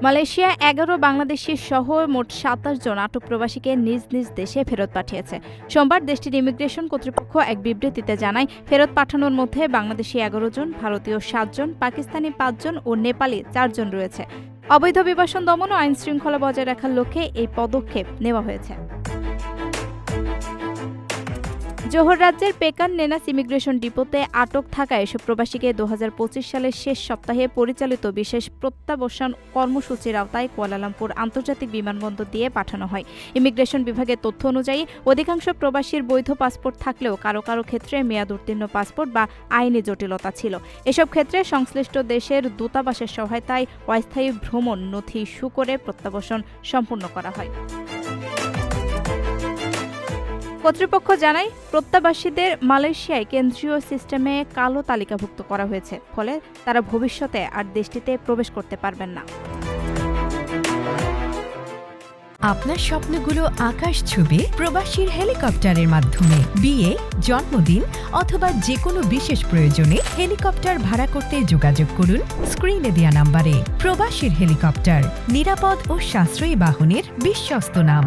Malaysia ১১ Bangladeshi সহ মোট ২৭ জন আটক প্রবাসীকে নিজ নিজ দেশে ফেরত পাঠিয়েছে। সোমবার দেশটির ইমিগ্রেশন কর্তৃপক্ষ এক বিবৃতিতে জানায়, ফেরত পাঠানোর মধ্যে বাংলাদেশি ১১ জন, ভারতীয় ৭ জন, পাকিস্তানি ৫ জন ও নেপালি ৪ জন রয়েছে। অবৈধ অভিবাসন দমন ও আইন শৃঙ্খলা বজায় রাখার লক্ষ্যে এই পদক্ষেপ নেওয়া হয়েছে। জোহর রাজ্যের পেকান নেনাস ইমিগ্রেশন ডিপোতে আটক থাকা এসব প্রবাসীকে ২০২৫ সালের শেষ সপ্তাহে পরিচালিত বিশেষ প্রত্যাবর্ষণ কর্মসূচির আওতায় কুয়ালালামপুর আন্তর্জাতিক বিমানবন্দর দিয়ে পাঠানো হয়। ইমিগ্রেশন বিভাগের তথ্য অনুযায়ী অধিকাংশ প্রবাসীর বৈধ পাসপোর্ট থাকলেও কারো কারো ক্ষেত্রে মেয়াদ উত্তীর্ণ পাসপোর্ট বা আইনি জটিলতা ছিল। এসব ক্ষেত্রে সংশ্লিষ্ট দেশের দূতাবাসের সহায়তায় অস্থায়ী ভ্রমণ নথি ইস্যু করে প্রত্যাবর্ষণ সম্পন্ন করা হয়। কর্তৃপক্ষ জানায়, প্রত্যাবাসীদের মালয়েশিয়ায় কেন্দ্রীয় সিস্টেমে কালো তালিকাভুক্ত করা হয়েছে, ফলে তারা ভবিষ্যতে আর দেশটিতে প্রবেশ করতে পারবেন না। আপনার স্বপ্নগুলো আকাশ ছুবে প্রবাসীর হেলিকপ্টারের মাধ্যমে। বিয়ে, জন্মদিন অথবা যে কোনো বিশেষ প্রয়োজনে হেলিকপ্টার ভাড়া করতে যোগাযোগ করুন স্ক্রিনে দেয়া নাম্বারে। প্রবাসীর হেলিকপ্টার, নিরাপদ ও সাশ্রয়ী বাহনের বিশ্বস্ত নাম।